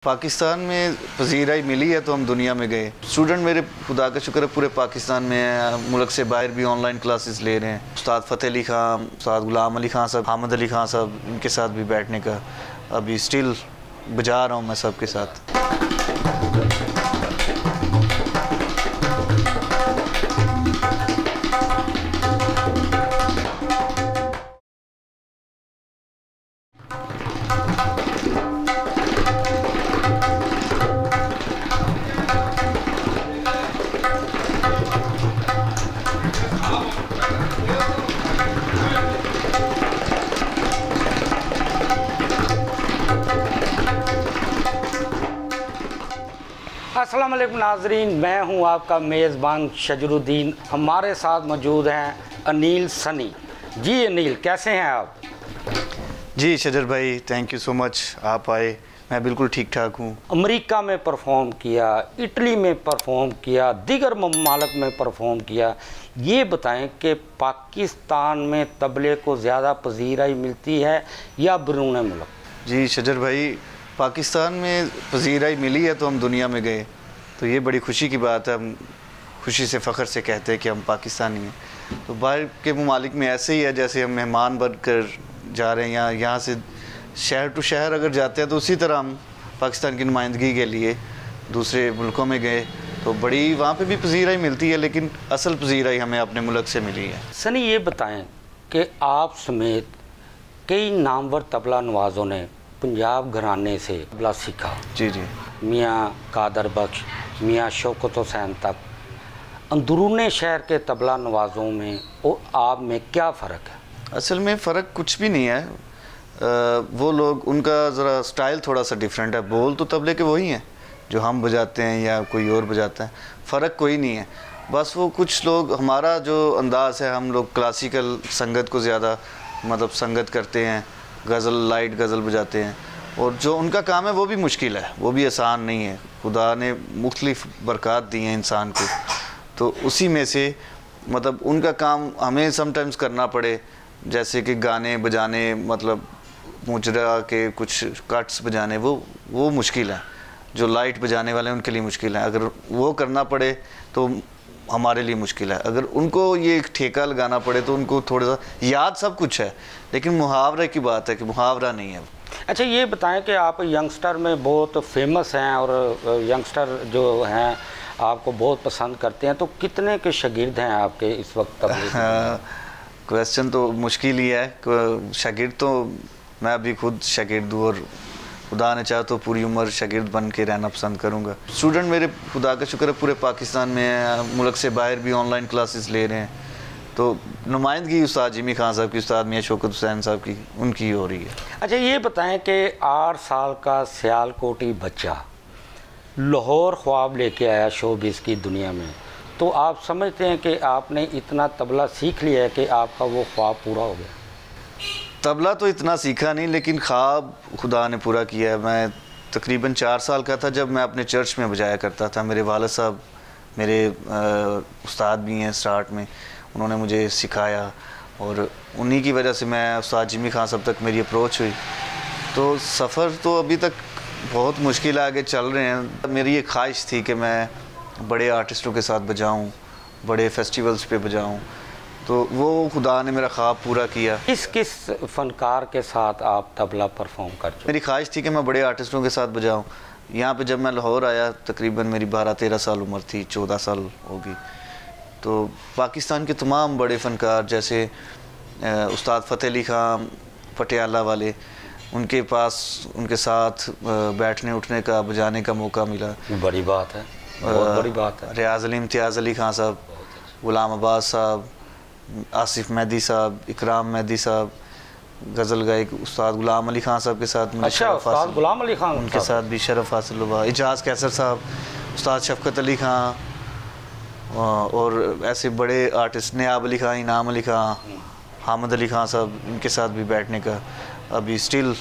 पाकिस्तान में पजीराई मिली है तो हम दुनिया में गए। स्टूडेंट मेरे खुदा का शुक्र है पूरे पाकिस्तान में हैं, मुल्क से बाहर भी ऑनलाइन क्लासेस ले रहे हैं। उस्ताद फ़तेह अली ख़ान, उस्ताद गुलाम अली ख़ान साहब, हामिद अली ख़ान साहब, इनके साथ भी बैठने का अभी स्टिल बजा रहा हूँ मैं सबके साथ। अस्सलाम वालेकुम नाजरीन, मैं हूं आपका मेज़बान शजरुद्दीन। हमारे साथ मौजूद हैं अनिल सनी। जी अनिल, कैसे हैं आप? जी शजर भाई, थैंक यू सो मच, आप आए। मैं बिल्कुल ठीक ठाक हूँ। अमेरिका में परफॉर्म किया, इटली में परफॉर्म किया, दीगर ममालिक में परफॉर्म किया। ये बताएं कि पाकिस्तान में तबले को ज़्यादा पजीराई मिलती है या बैरून मुल्क? जी शजर भाई, पाकिस्तान में पजीराई मिली है तो हम दुनिया में गए, तो ये बड़ी खुशी की बात है। हम खुशी से फ़ख्र से कहते हैं कि हम पाकिस्तानी हैं। तो बाहर के ममालिक में ऐसे ही है जैसे हम मेहमान बनकर जा रहे हैं, यहाँ से शहर टू शहर अगर जाते हैं तो उसी तरह हम पाकिस्तान की नुमाइंदगी के लिए दूसरे मुल्कों में गए तो बड़ी वहाँ पे भी पजीराई मिलती है, लेकिन असल पजीराई हमें अपने मुल्क से मिली है। सनी, ये बताएँ कि आप समेत कई नामवर तबला नवाज़ों ने पंजाब घराने से तबला सीखा। जी जी। मियाँ कादर बख्श, मियाँ शौकत हुसैन तक। अंदरूने शहर के तबला नवाज़ों में और आप में क्या फ़र्क है? असल में फ़र्क कुछ भी नहीं है। वो लोग, उनका ज़रा स्टाइल थोड़ा सा डिफरेंट है। बोल तो तबले के वही हैं जो हम बजाते हैं या कोई और बजाता है, फ़र्क कोई नहीं है। बस वो कुछ लोग, हमारा जो अंदाज़ है, हम लोग क्लासिकल संगत को ज़्यादा मतलब संगत करते हैं, गज़ल, लाइट गज़ल बजाते हैं, और जो उनका काम है वो भी मुश्किल है, वो भी आसान नहीं है। खुदा ने मुख्तलिफ़ बरक़ात दी हैं इंसान को, तो उसी में से मतलब उनका काम हमें समटाइम्स करना पड़े, जैसे कि गाने बजाने, मतलब मुजरा के कुछ कट्स बजाने, वो मुश्किल है। जो लाइट बजाने वाले हैं उनके लिए मुश्किल है। अगर वो करना पड़े तो हमारे लिए मुश्किल है। अगर उनको ये एक ठेका लगाना पड़े तो उनको थोड़ा सा याद सब कुछ है, लेकिन मुहावरे की बात है कि मुहावरा नहीं है। अच्छा, ये बताएं कि आप यंगस्टर में बहुत फेमस हैं और यंगस्टर जो हैं आपको बहुत पसंद करते हैं, तो कितने के शागिर्द हैं आपके इस वक्त? क्वेश्चन तो मुश्किल ही है। शागिर्द तो मैं अभी खुद शागिर्द हूँ और खुदा ने चाहा तो पूरी उम्र शागिर्द बन के रहना पसंद करूँगा। स्टूडेंट मेरे खुदा का शुक्र है पूरे पाकिस्तान में हैं, मुल्क से बाहर भी ऑनलाइन क्लासेस ले रहे हैं। तो नुमाइंदगी उस्ताद जिमी खान साहब की, उस्ताद मियाँ शौकत हुसैन साहब की, उनकी हो रही है। अच्छा, ये बताएं कि 8 साल का सियालकोटी बच्चा लाहौर ख्वाब लेके आया शोबिज़ की दुनिया में, तो आप समझते हैं कि आपने इतना तबला सीख लिया है कि आपका वो ख्वाब पूरा हो गया? तबला तो इतना सीखा नहीं, लेकिन ख्वाब खुदा ने पूरा किया है। मैं तकरीबन 4 साल का था जब मैं अपने चर्च में बजाया करता था। मेरे वालिद साहब मेरे उस्ताद भी हैं स्टार्ट में, उन्होंने मुझे सिखाया और उन्हीं की वजह से मैं उस्ताद जिमी खान साहब तक मेरी अप्रोच हुई। तो सफ़र तो अभी तक बहुत मुश्किल आगे चल रहे हैं। मेरी ये ख्वाहिश थी कि मैं बड़े आर्टिस्टों के साथ बजाऊँ, बड़े फेस्टिवल्स पे बजाऊँ, तो वो खुदा ने मेरा ख्वाब पूरा किया। किस फ़नकार के साथ आप तबला परफॉर्म करते? मेरी ख्वाहिश थी कि मैं बड़े आर्टिस्टों के साथ बजाऊँ। यहाँ पे जब मैं लाहौर आया तकरीबन मेरी 12-13 साल उम्र थी, 14 साल होगी। तो पाकिस्तान के तमाम बड़े फ़नकार जैसे उस्ताद फ़तेह अली ख़ान पटियाला वाले, उनके पास उनके साथ बैठने उठने का, बजाने का मौका मिला। बड़ी बात है, बहुत बड़ी बात है। रियाज़ अली इम्तियाज़ अली ख़ान साहब, गुलाम अब्बास साहब, आसिफ मेहदी साहब, इकराम मेहदी साहब, गज़ल गायक उस्ताद गुलाम अली ख़ान साहब के साथ। अच्छा, उस्ताद गुलाम अली ख़ान, उनके साथ भी शरफ़ हासिल हुआ। इजाज़ कैसर साहब, उस्ताद शफ़क़त अली ख़ान, और ऐसे बड़े आर्टिस्ट नयाब अली ख़ान, इनाम अली ख़ान, हामिद अली ख़ान साहब, इनके साथ भी बैठने का अभी स्टिल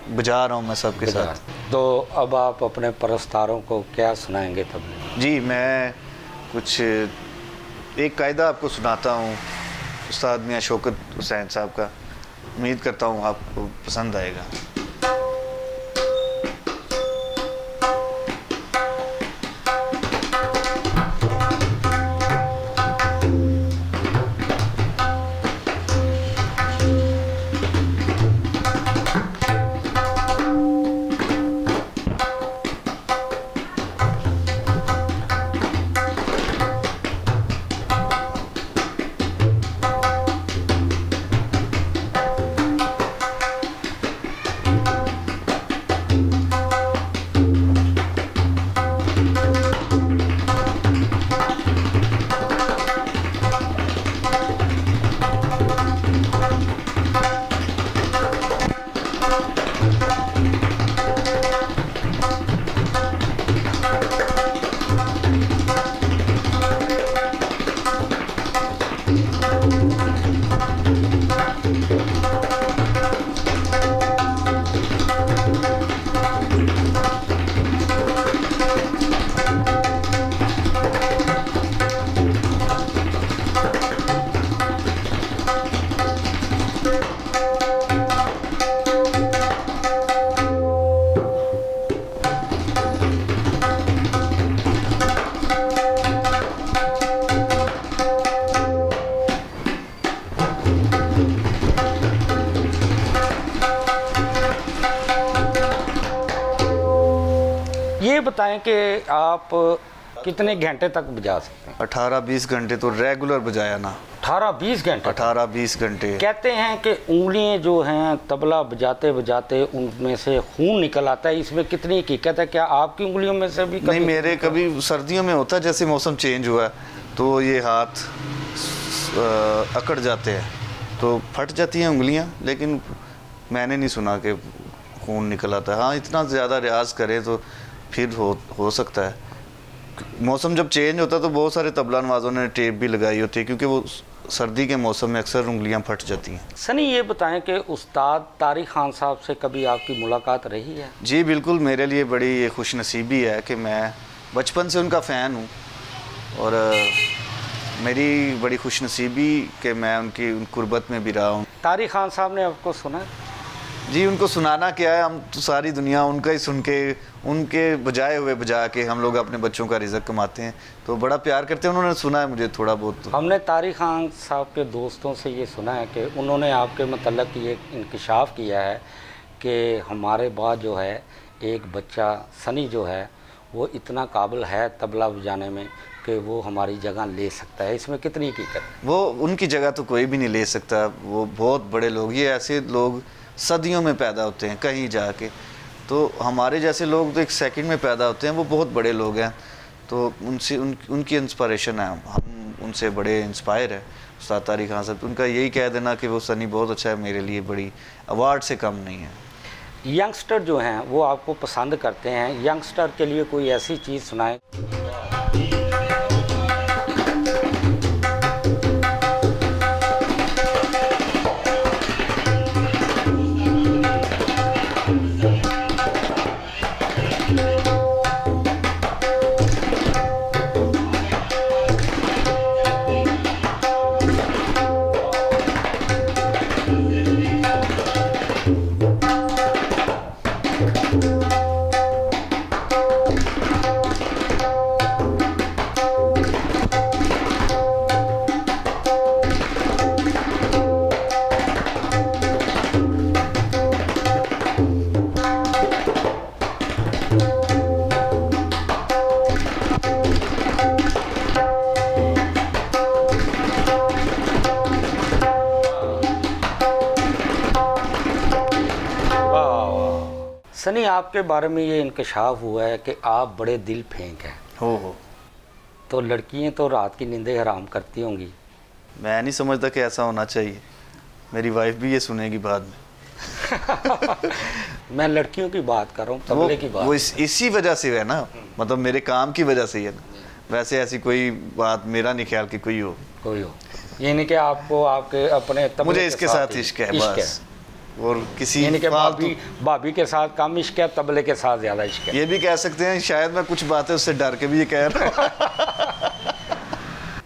बजा रहा हूँ मैं सबके साथ। तो अब आप अपने परस्तारों को क्या सुनाएंगे तब? जी, मैं कुछ एक कायदा आपको सुनाता हूँ उस्ताद मियाँ शौकत हुसैन साहब का। उम्मीद करता हूँ आपको पसंद आएगा। ये बताएं कि आप कितने घंटे तक बजा सकते हैं? 18-20 घंटे तो रेगुलर बजाया ना। 18-20 घंटे? 18-20 घंटे। कहते हैं कि उंगलियां जो हैं तबला बजाते बजाते उनमें से खून निकल आता है, इसमें कितनी हकीकत है? क्या आपकी उंगलियों में से भी नहीं, मेरे कभी सर्दियों में होता है, जैसे मौसम चेंज हुआ तो ये हाथ अकड़ जाते हैं तो फट जाती हैं उंगलियां, लेकिन मैंने नहीं सुना कि खून निकल आता है। हाँ, इतना ज़्यादा रियाज करे तो फिर हो सकता है। मौसम जब चेंज होता है तो बहुत सारे तबला नवाज़ों ने टेप भी लगाई होती है, क्योंकि वो सर्दी के मौसम में अक्सर उंगलियां फट जाती हैं। सनी, ये बताएं कि उस्ताद तारिक खान साहब से कभी आपकी मुलाकात रही है? जी बिल्कुल, मेरे लिए बड़ी ये खुशनसीबी है कि मैं बचपन से उनका फ़ैन हूँ, और मेरी बड़ी खुशनसीबी कि मैं उनकी कुर्बत में भी रहा हूँ। तारिक खान साहब ने आपको सुना? जी, उनको सुनाना क्या है, हम तो सारी दुनिया उनका ही सुन के, उनके बजाए हुए बजा के हम लोग अपने बच्चों का रिज़्क कमाते हैं, तो बड़ा प्यार करते हैं। उन्होंने सुना है मुझे थोड़ा बहुत तो। हमने तारिक खान साहब के दोस्तों से ये सुना है कि उन्होंने आपके मतलब ये इंकशाफ किया है कि हमारे बाद जो है एक बच्चा सनी जो है वो इतना काबिल है तबला बजाने में कि वो हमारी जगह ले सकता है। इसमें कितनी हकीकत? वो उनकी जगह तो कोई भी नहीं ले सकता। वो बहुत बड़े लोग, ये ऐसे लोग सदियों में पैदा होते हैं कहीं जाके, तो हमारे जैसे लोग तो एक सेकंड में पैदा होते हैं। वो बहुत बड़े लोग हैं, तो उनसे उनकी इंस्पिरेशन है, हम उनसे बड़े इंस्पायर हैं। उस्ताद तारिक खान साहब, उनका यही कह देना कि वो सनी बहुत अच्छा है, मेरे लिए बड़ी अवार्ड से कम नहीं है। यंगस्टर जो हैं वो आपको पसंद करते हैं, यंगस्टर के लिए कोई ऐसी चीज़ सुनाएं। सनी, आपके बारे में ये इंकशाफ हुआ है कि आप बड़े दिल फेंक हैं। हो तो लड़कियां तो रात की नींदें हराम करती होंगी। मैं नहीं समझता कि ऐसा होना चाहिए। मेरी वाइफ भी ये सुनेगी बाद में। मैं लड़कियों की बात कर रहा हूँ, तबले की बात। वो इसी वजह से है ना, मतलब मेरे काम की वजह से ही है ना। वैसे ऐसी कोई बात मेरा नहीं ख्याल कि कोई हो। ये नहीं कि आपको आपके अपने मुझे इसके साथ इश्क है बस, और किसी यानी कि भाभी के साथ कम इश्क है, तबले के साथ ज़्यादा इश्क है। ये भी कह सकते हैं। शायद मैं कुछ बातें उससे डर के भी ये कह रहा हूँ।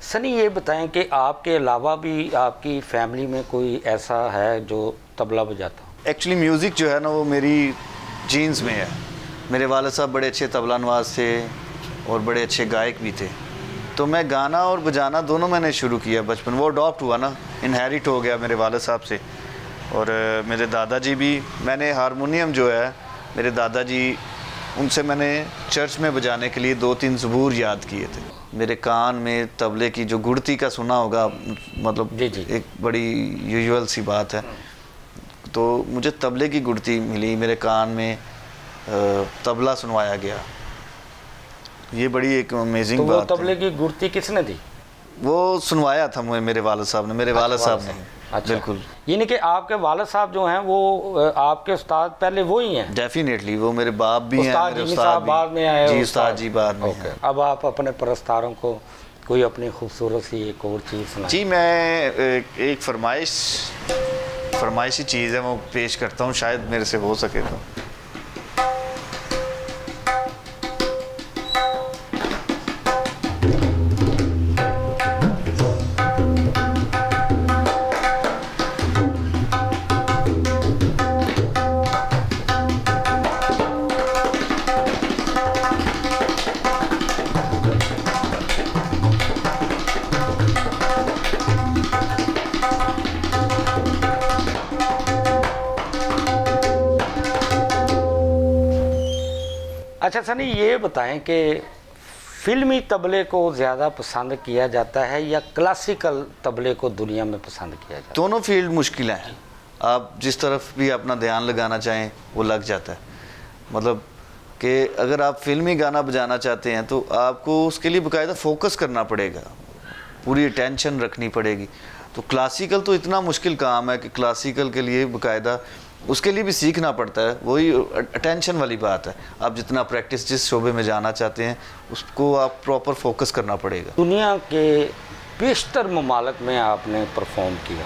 सनी, ये बताएं कि आपके अलावा भी आपकी फैमिली में कोई ऐसा है जो तबला बजाता हो? एक्चुअली म्यूज़िक जो है ना वो मेरी जीन्स में है। मेरे वालिद साहब बड़े अच्छे तबला नवाज थे और बड़े अच्छे गायक भी थे, तो मैं गाना और बजाना दोनों मैंने शुरू किया बचपन। वो अडॉप्ट हुआ ना, इनहेरिट हो गया मेरे वालिद साहब से। और मेरे दादाजी भी, मैंने हारमोनियम जो है मेरे दादाजी, उनसे मैंने चर्च में बजाने के लिए 2-3 ज़बूर याद किए थे। मेरे कान में तबले की जो गुड़ती का सुना होगा, मतलब जी। एक बड़ी यूजुअल सी बात है, तो मुझे तबले की गुड़ती मिली, मेरे कान में तबला सुनवाया गया। ये बड़ी एक अमेजिंग बात है। तो वो तबले की गुड़ती किसने दी? वो सुनवाया था मुझे मेरे वालिद साहब ने, मेरे वालिद साहब ने। अच्छा, बिल्कुल। यानी कि आपके वालिद साहब जो हैं वो आपके उस्ताद पहले वो ही हैं? डेफिनेटली, वो मेरे बाप भी हैं, मेरे उस्ताद बाद में आए। जी, उस्ताद जी बाद में हैं। अब आप अपने परस्तारों को कोई अपनी खूबसूरत सी एक और चीज़ सुनाएं। जी, मैं एक फरमाइशी चीज़ है वो पेश करता हूँ, शायद मेरे से हो सके तो। अच्छा सनी, ये बताएं कि फिल्मी तबले को ज़्यादा पसंद किया जाता है या क्लासिकल तबले को दुनिया में पसंद किया जाता है? दोनों फील्ड मुश्किल हैं, आप जिस तरफ भी अपना ध्यान लगाना चाहें वो लग जाता है। मतलब कि अगर आप फिल्मी गाना बजाना चाहते हैं तो आपको उसके लिए बाकायदा फोकस करना पड़ेगा, पूरी अटेंशन रखनी पड़ेगी। तो क्लासिकल तो इतना मुश्किल काम है कि क्लासिकल के लिए बाकायदा उसके लिए भी सीखना पड़ता है, वही अटेंशन वाली बात है। आप जितना प्रैक्टिस जिस शोबे में जाना चाहते हैं उसको आप प्रॉपर फोकस करना पड़ेगा। दुनिया के बेशतर ममालिक में आपने परफॉर्म किया,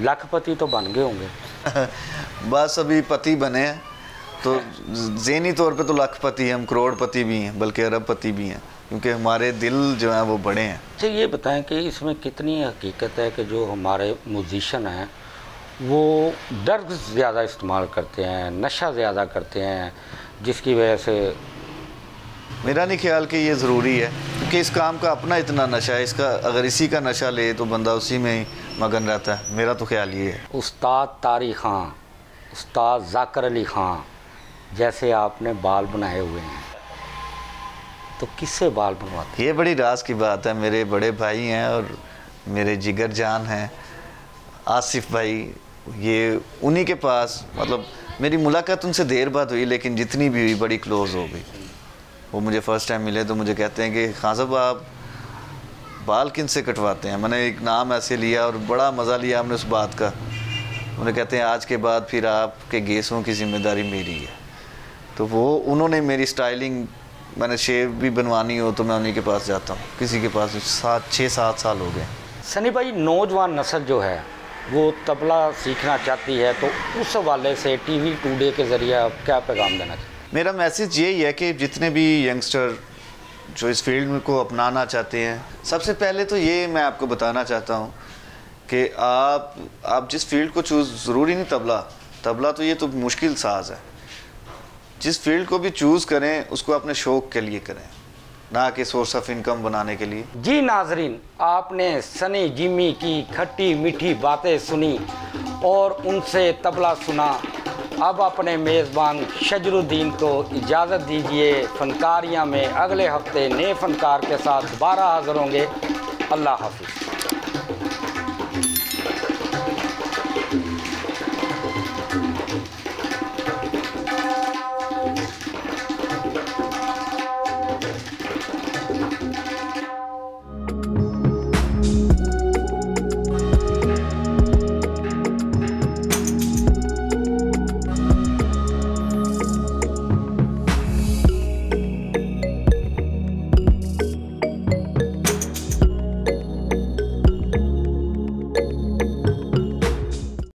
लाखपति तो बन गए होंगे। बस अभी पति बने हैं, तो ज़हनी तौर पे तो लाखपति हम करोड़पति भी हैं, बल्कि अरबपति भी हैं, क्योंकि हमारे दिल जो हैं वो बड़े हैं। अच्छा ये बताएं कि इसमें कितनी हकीकत है कि जो हमारे म्यूजिशियन हैं वो ड्रग्स ज़्यादा इस्तेमाल करते हैं, नशा ज़्यादा करते हैं, जिसकी वजह से? मेरा नहीं ख्याल कि ये ज़रूरी है, क्योंकि इस काम का अपना इतना नशा है, इसका अगर इसी का नशा ले तो बंदा उसी में ही मगन रहता है। मेरा तो ख्याल ये है। उस्ताद तारिक खां, उस्ताद ज़ाकिर अली खां जैसे आपने बाल बनाए हुए हैं, तो किससे बाल बनवाते? ये बड़ी राज की बात है। मेरे बड़े भाई हैं और मेरे जिगर जान हैं आसिफ भाई, ये उन्हीं के पास, मतलब मेरी मुलाकात उनसे देर बाद हुई, लेकिन जितनी भी हुई बड़ी क्लोज़ हो गई। वो मुझे फ़र्स्ट टाइम मिले तो मुझे कहते हैं कि खान साहब आप बाल किन से कटवाते हैं? मैंने एक नाम ऐसे लिया और बड़ा मज़ा लिया हमने उस बात का। उन्हें कहते हैं आज के बाद फिर आपके गेसों की ज़िम्मेदारी मेरी है। तो वो उन्होंने मेरी स्टाइलिंग, मैंने शेव भी बनवानी हो तो मैं उन्हीं के पास जाता हूँ, किसी के पास 6-7 साल हो गए। सनी भाई, नौजवान नस्ल जो है वो तबला सीखना चाहती है, तो उस हवाले से टीवी टुडे के ज़रिए आप क्या पैगाम देना चाहते हैं? मेरा मैसेज यही है कि जितने भी यंगस्टर जो इस फील्ड को अपनाना चाहते हैं, सबसे पहले तो ये मैं आपको बताना चाहता हूँ कि आप जिस फील्ड को चूज़, ज़रूरी नहीं तबला तो ये तो मुश्किल साज है, जिस फील्ड को भी चूज़ करें उसको अपने शौक़ के लिए करें, ना कि सोर्स ऑफ इनकम बनाने के लिए। जी नाजरीन, आपने सनी जिमी की खट्टी मीठी बातें सुनी और उनसे तबला सुना। अब अपने मेज़बान शजरुद्दीन को इजाज़त दीजिए। फ़नकारियाँ में अगले हफ्ते नए फ़नकार के साथ दोबारा हाज़िर होंगे। अल्लाह हाफ़िज़।